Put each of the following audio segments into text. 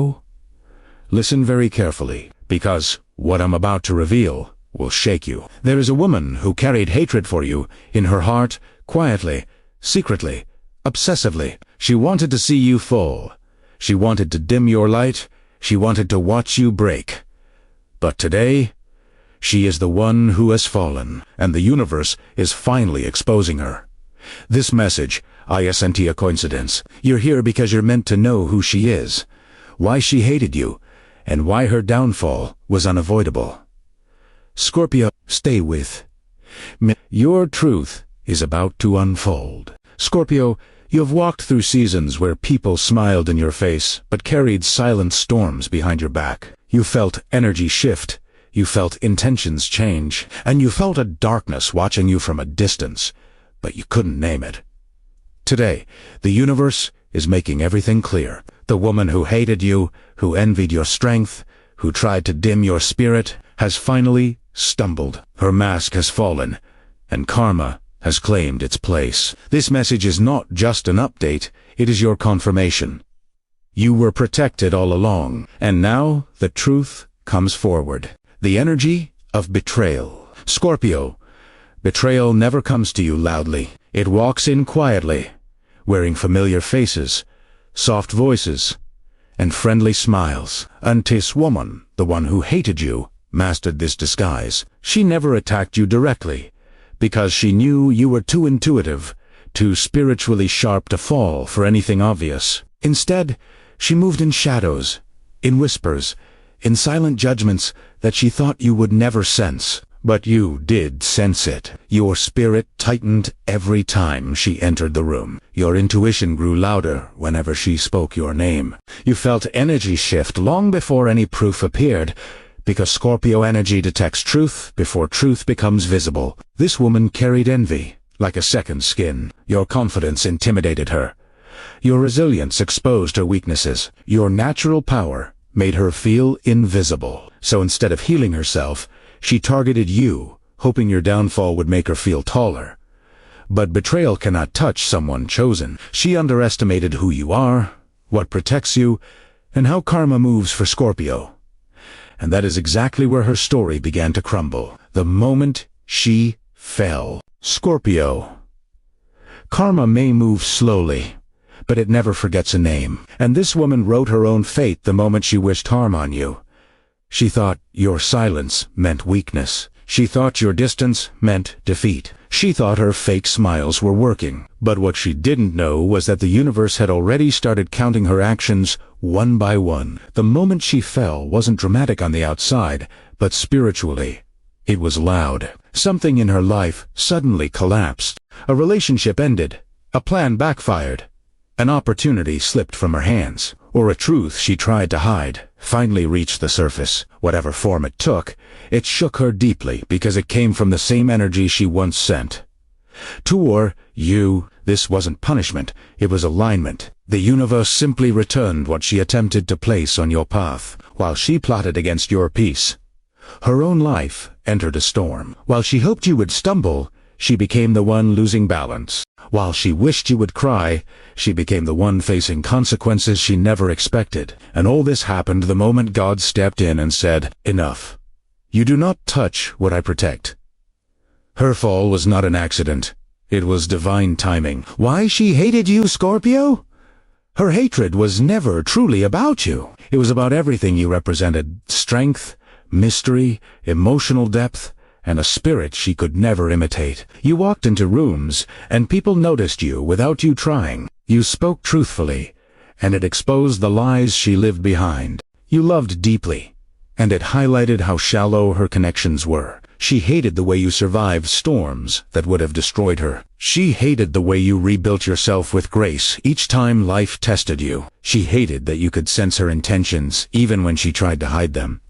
Oh, listen very carefully, because what I'm about to reveal will shake you. There is a woman who carried hatred for you in her heart, quietly, secretly, obsessively. She wanted to see you fall. She wanted to dim your light. She wanted to watch you break. But today, she is the one who has fallen, and the universe is finally exposing her. This message, I isn't a coincidence. You're here because you're meant to know who she is, why she hated you, and why her downfall was unavoidable. Scorpio, stay with me. Your truth is about to unfold. Scorpio, you have walked through seasons where people smiled in your face, but carried silent storms behind your back. You felt energy shift. You felt intentions change, and you felt a darkness watching you from a distance, but you couldn't name it. Today, the universe is making everything clear. The woman who hated you, who envied your strength, who tried to dim your spirit, has finally stumbled. Her mask has fallen, and karma has claimed its place. This message is not just an update, it is your confirmation. You were protected all along, and now the truth comes forward. The energy of betrayal. Scorpio, betrayal never comes to you loudly. It walks in quietly, wearing familiar faces, soft voices, and friendly smiles. And this woman, the one who hated you, mastered this disguise. She never attacked you directly, because she knew you were too intuitive, too spiritually sharp to fall for anything obvious. Instead, she moved in shadows, in whispers, in silent judgments that she thought you would never sense. But you did sense it. Your spirit tightened every time she entered the room. Your intuition grew louder whenever she spoke your name. You felt energy shift long before any proof appeared, because Scorpio energy detects truth before truth becomes visible. This woman carried envy, like a second skin. Your confidence intimidated her. Your resilience exposed her weaknesses. Your natural power made her feel invisible. So instead of healing herself, she targeted you, hoping your downfall would make her feel taller. But betrayal cannot touch someone chosen. She underestimated who you are, what protects you, and how karma moves for Scorpio. And that is exactly where her story began to crumble. The moment she fell. Scorpio. Karma may move slowly, but it never forgets a name. And this woman wrote her own fate the moment she wished harm on you. She thought your silence meant weakness. She thought your distance meant defeat. She thought her fake smiles were working. But what she didn't know was that the universe had already started counting her actions one by one. The moment she fell wasn't dramatic on the outside, but spiritually, it was loud. Something in her life suddenly collapsed. A relationship ended. A plan backfired. An opportunity slipped from her hands, or a truth she tried to hide finally reached the surface. Whatever form it took, it shook her deeply because it came from the same energy she once sent. To you, this wasn't punishment, it was alignment. The universe simply returned what she attempted to place on your path, while she plotted against your peace. Her own life entered a storm. While she hoped you would stumble, she became the one losing balance. While she wished you would cry, she became the one facing consequences she never expected. And all this happened the moment God stepped in and said, "Enough. You do not touch what I protect." Her fall was not an accident. It was divine timing. Why she hated you, Scorpio? Her hatred was never truly about you. It was about everything you represented: strength, mystery, emotional depth, and a spirit she could never imitate. You walked into rooms, and people noticed you without you trying. You spoke truthfully, and it exposed the lies she lived behind. You loved deeply, and it highlighted how shallow her connections were. She hated the way you survived storms that would have destroyed her. She hated the way you rebuilt yourself with grace each time life tested you. She hated that you could sense her intentions even when she tried to hide them.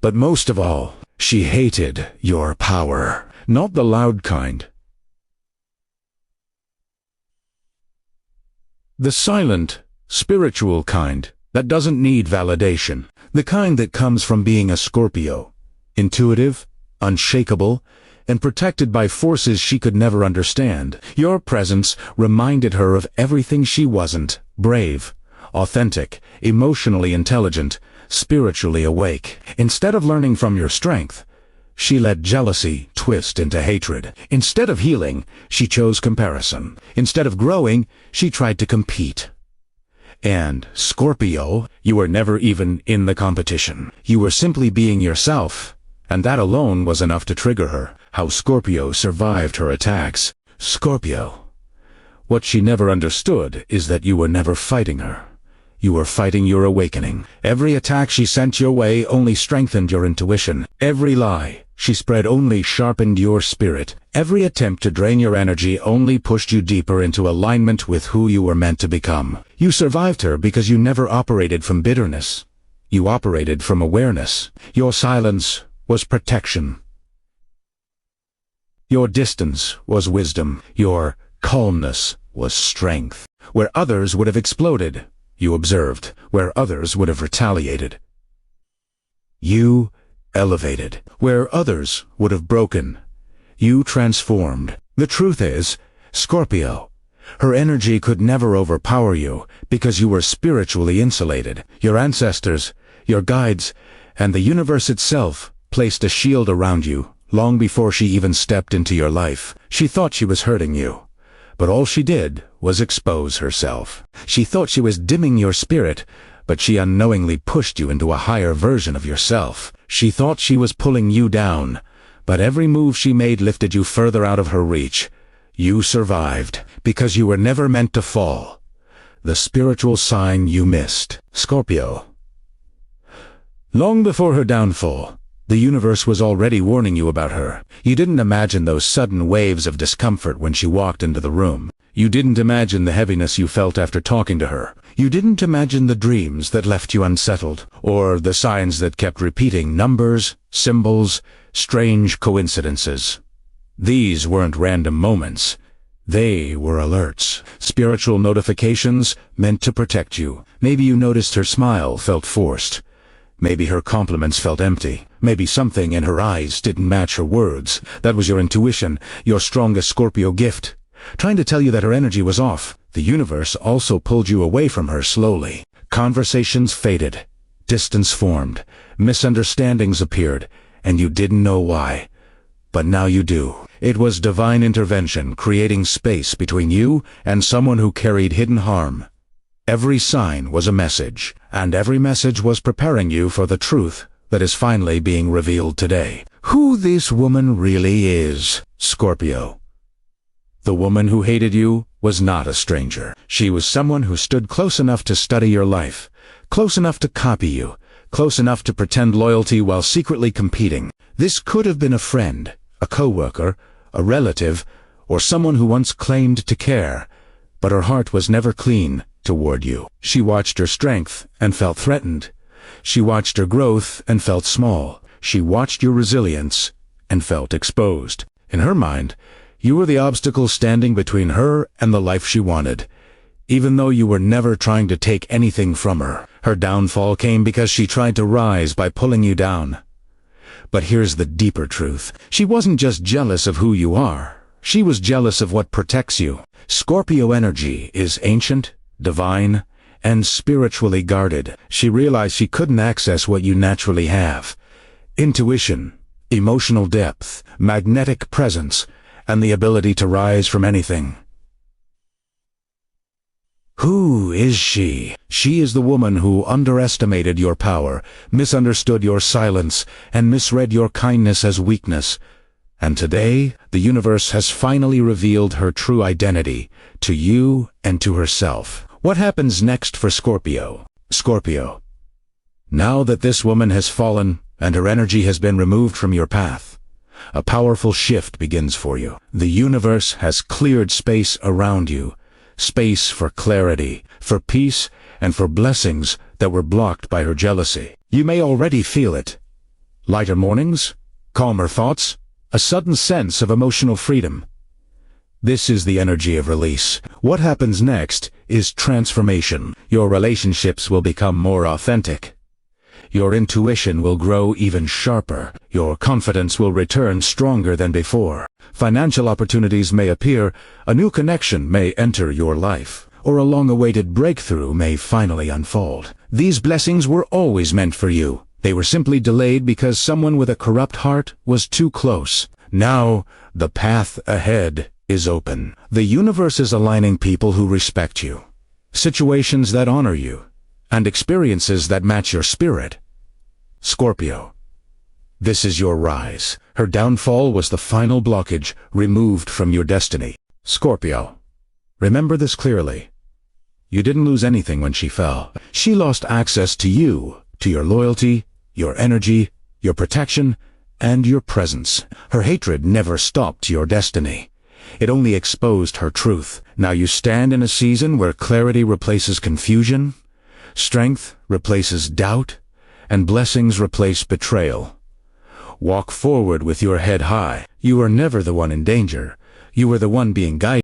But most of all, she hated your power. Not the loud kind. The silent, spiritual kind that doesn't need validation. The kind that comes from being a Scorpio. Intuitive, unshakable, and protected by forces she could never understand. Your presence reminded her of everything she wasn't: brave, authentic, emotionally intelligent, spiritually awake. Instead of learning from your strength, she let jealousy twist into hatred. Instead of healing, she chose comparison. Instead of growing, she tried to compete. And, Scorpio, you were never even in the competition. You were simply being yourself, and that alone was enough to trigger her. How Scorpio survived her attacks. Scorpio. What she never understood is that you were never fighting her. You were fighting your awakening. Every attack she sent your way only strengthened your intuition. Every lie she spread only sharpened your spirit. Every attempt to drain your energy only pushed you deeper into alignment with who you were meant to become. You survived her because you never operated from bitterness. You operated from awareness. Your silence was protection. Your distance was wisdom. Your calmness was strength. Where others would have exploded, you observed. Where others would have retaliated, you elevated. Where others would have broken, you transformed. The truth is, Scorpio, her energy could never overpower you because you were spiritually insulated. Your ancestors, your guides, and the universe itself placed a shield around you long before she even stepped into your life. She thought she was hurting you, but all she did was expose herself. She thought she was dimming your spirit, but she unknowingly pushed you into a higher version of yourself. She thought she was pulling you down, but every move she made lifted you further out of her reach. You survived because you were never meant to fall. The spiritual sign you missed. Scorpio. Long before her downfall, the universe was already warning you about her. You didn't imagine those sudden waves of discomfort when she walked into the room. You didn't imagine the heaviness you felt after talking to her. You didn't imagine the dreams that left you unsettled, or the signs that kept repeating numbers, symbols, strange coincidences. These weren't random moments. They were alerts, spiritual notifications meant to protect you. Maybe you noticed her smile felt forced. Maybe her compliments felt empty. Maybe something in her eyes didn't match her words. That was your intuition, your strongest Scorpio gift, trying to tell you that her energy was off. The universe also pulled you away from her slowly. Conversations faded. Distance formed. Misunderstandings appeared, and you didn't know why. But now you do. It was divine intervention, creating space between you and someone who carried hidden harm. Every sign was a message, and every message was preparing you for the truth that is finally being revealed today. Who this woman really is, Scorpio. The woman who hated you was not a stranger. She was someone who stood close enough to study your life, close enough to copy you, close enough to pretend loyalty while secretly competing. This could have been a friend, a coworker, a relative, or someone who once claimed to care, but her heart was never clean toward you. She watched your strength and felt threatened. She watched your growth and felt small. She watched your resilience and felt exposed. In her mind, you were the obstacle standing between her and the life she wanted, even though you were never trying to take anything from her. Her downfall came because she tried to rise by pulling you down. But here's the deeper truth. She wasn't just jealous of who you are. She was jealous of what protects you. Scorpio energy is ancient, divine, and spiritually guarded. She realized she couldn't access what you naturally have: intuition, emotional depth, magnetic presence, and the ability to rise from anything. Who is she? She is the woman who underestimated your power, misunderstood your silence, and misread your kindness as weakness. And today, the universe has finally revealed her true identity, to you and to herself. What happens next for Scorpio? Scorpio. Now that this woman has fallen, and her energy has been removed from your path, a powerful shift begins for you. The universe has cleared space around you, space for clarity, for peace, and for blessings that were blocked by her jealousy. You may already feel it. Lighter mornings, calmer thoughts, a sudden sense of emotional freedom. This is the energy of release. What happens next is transformation. Your relationships will become more authentic. Your intuition will grow even sharper. Your confidence will return stronger than before. Financial opportunities may appear. A new connection may enter your life. or a long-awaited breakthrough may finally unfold. These blessings were always meant for you. They were simply delayed because someone with a corrupt heart was too close. Now, the path ahead is open. The universe is aligning people who respect you, situations that honor you, and experiences that match your spirit. Scorpio, this is your rise. Her downfall was the final blockage removed from your destiny. Scorpio, remember this clearly. You didn't lose anything when she fell. She lost access to you, to your loyalty, your energy, your protection, and your presence. Her hatred never stopped your destiny. It only exposed her truth. Now you stand in a season where clarity replaces confusion, strength replaces doubt, and blessings replace betrayal. Walk forward with your head high. You are never the one in danger. You are the one being guided.